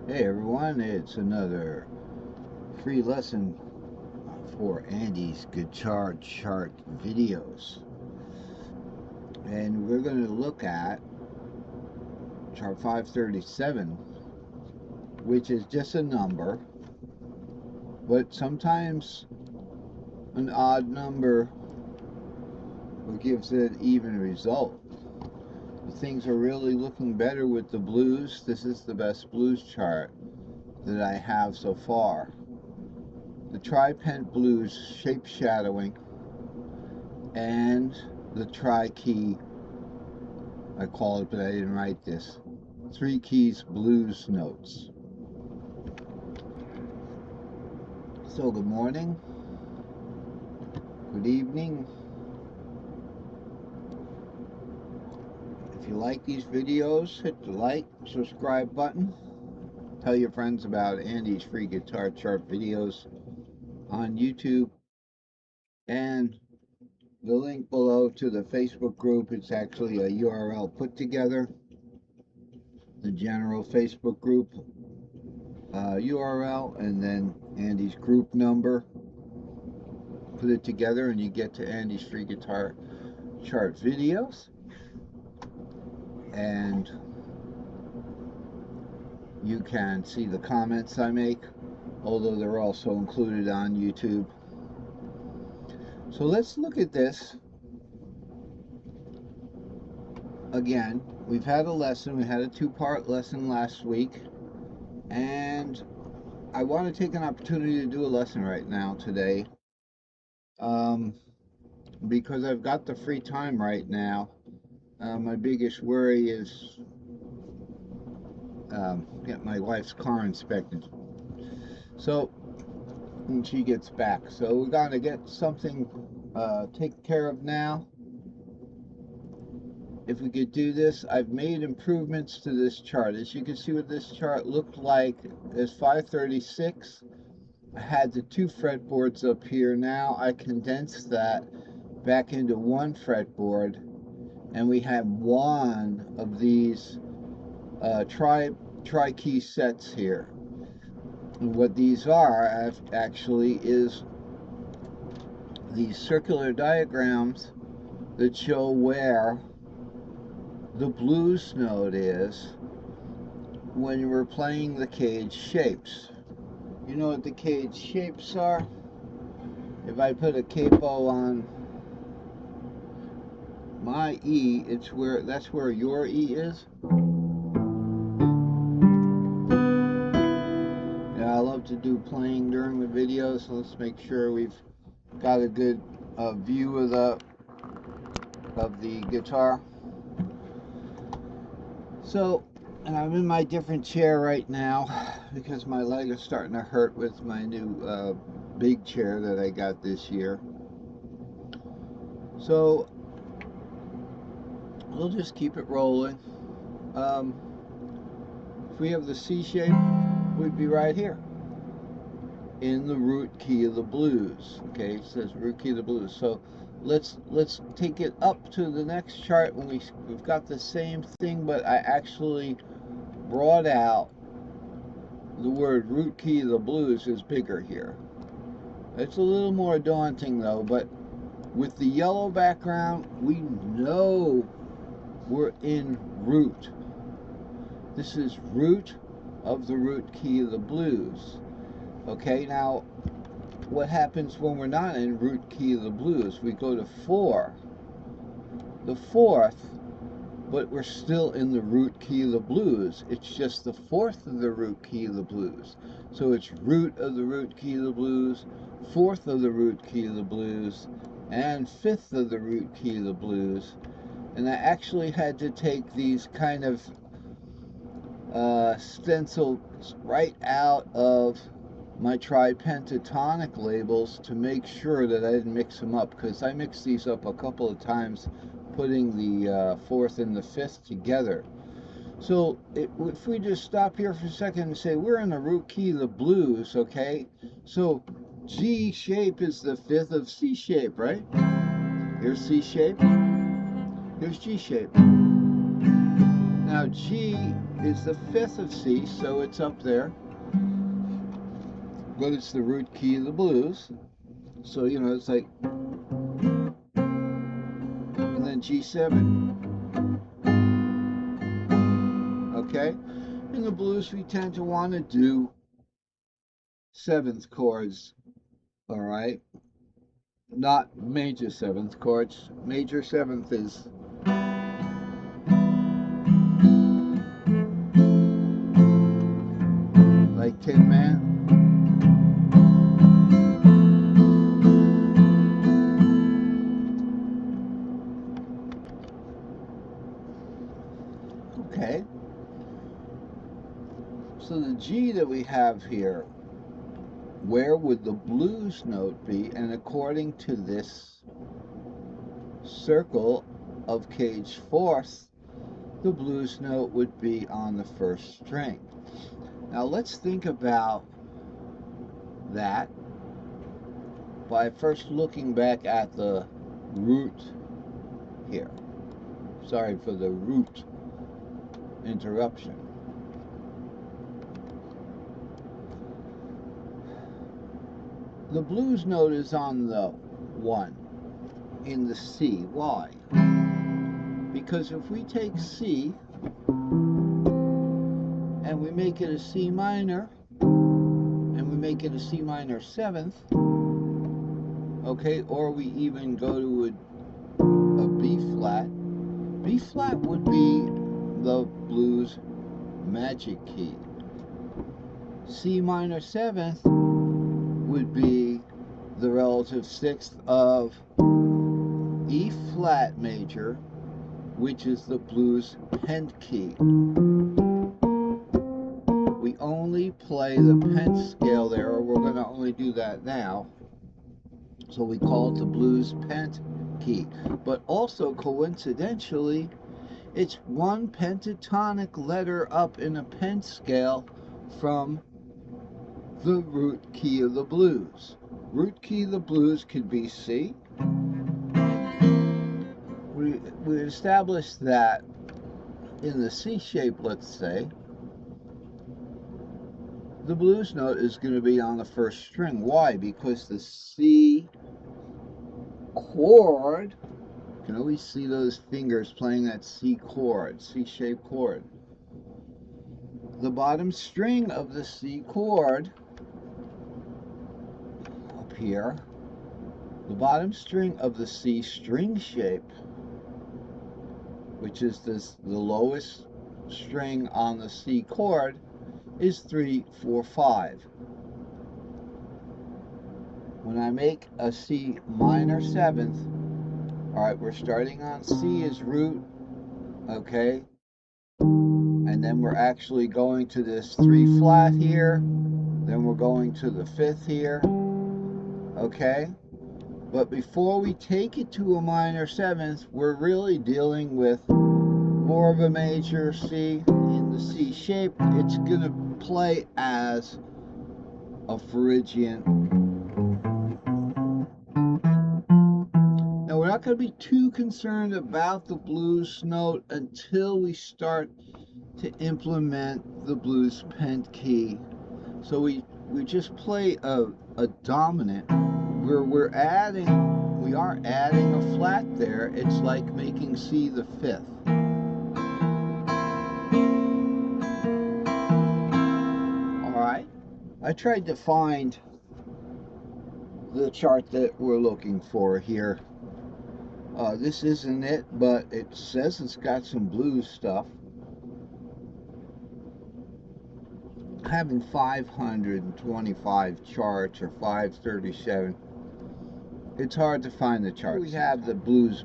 Hey everyone, it's another free lesson for Andy's guitar chart videos. And we're going to look at chart 537, which is just a number, but sometimes an odd number gives an even result. Things are really looking better with the blues. This is the best blues chart that I have so far. The tri-pent blues shape shadowing and the tri-key, I call it, but I didn't write this, 3 keys blues notes. So good morning, good evening. If you like these videos, hit the like, subscribe button. Tell your friends about Andy's free guitar chart videos on YouTube, and the link below to the Facebook group. It's actually a URL put together, the general Facebook group URL, and then Andy's group number. Put it together and you get to Andy's free guitar chart videos, and you can see the comments I make, although they're also included on YouTube. So let's look at this again. We've had a lesson. We had a two-part lesson last week, and I want to take an opportunity to do a lesson right now today, because I've got the free time right now. My biggest worry is get my wife's car inspected, so when she gets back. So we're going to get something taken care of now. If we could do this, I've made improvements to this chart. As you can see what this chart looked like as 536. I had the 2 fretboards up here. Now I condensed that back into 1 fretboard, and we have 1 of these tri-key sets here. And what these are actually is these circular diagrams that show where the blues note is when you were playing the cage shapes. You know what the cage shapes are? If I put a capo on my E, that's where your E is. Yeah, I love to do playing during the video, so let's make sure we've got a good view of the guitar. So, and I'm in my different chair right now because my leg is starting to hurt with my new big chair that I got this year. So we'll just keep it rolling. If we have the C shape, we'd be right here in the root key of the blues. Okay, it says root key of the blues. So let's take it up to the next chart when we've got the same thing, but I actually brought out the word root key of the blues is bigger here. It's a little more daunting though, but with the yellow background, we know we're in root. This is root of the root key of the blues. Okay, now what happens when we're not in root key of the blues? We go to 4, the 4th, but we're still in the root key of the blues. It's just the 4th of the root key of the blues. So it's root of the root key of the blues, 4th of the root key of the blues, and 5th of the root key of the blues. And I actually had to take these kind of stencils right out of my tripentatonic labels to make sure that I didn't mix them up, because I mixed these up a couple of times putting the 4th and the 5th together. So if we just stop here for a second and say we're in the root key of the blues, okay? So G shape is the 5th of C shape, right? Here's C shape, here's G shape. Now G is the fifth of C, so it's up there. But it's the root key of the blues. So, you know, it's like, and then G7. Okay? In the blues, we tend to want to do seventh chords, all right? Not major seventh chords. Major seventh is like Tin Man. Okay. So the G that we have here, where would the blues note be? And according to this circle of cage fourth, the blues note would be on the first string. Now let's think about that by first looking back at the root here. Sorry for the root interruption. The blues note is on the 1 in the C. Why? Because if we take C and we make it a C minor and we make it a C minor 7th, okay, or we even go to a B flat, B flat would be the blues magic key. C minor 7th would be the relative 6th of E flat major, which is the blues Pent key. We only play the Pent scale there, or we're going to only do that now. So we call it the blues Pent key. But also coincidentally, it's one pentatonic letter up in a Pent scale from the root key of the blues. Root key of the blues could be C. We established that in the C shape, let's say, the blues note is going to be on the first string. Why? Because the C chord, you can always see those fingers playing that C chord, C-shaped chord. The bottom string of the C chord up here, the bottom string of the C string shape, which is the lowest string on the C chord, is 3, 4, 5. When I make a C minor 7th, all right, we're starting on C as root, okay, and then we're actually going to this 3 flat here, then we're going to the 5th here, okay, but before we take it to a minor 7th, we're really dealing with more of a major C in the C shape. It's going to play as a Phrygian. Now we're not going to be too concerned about the blues note until we start to implement the blues Pent key. So we just play a dominant where we are adding a flat there. It's like making C the 5th. I tried to find the chart that we're looking for here. This isn't it, but it says it's got some blues stuff. Having 525 charts or 537, it's hard to find the charts. We have the blues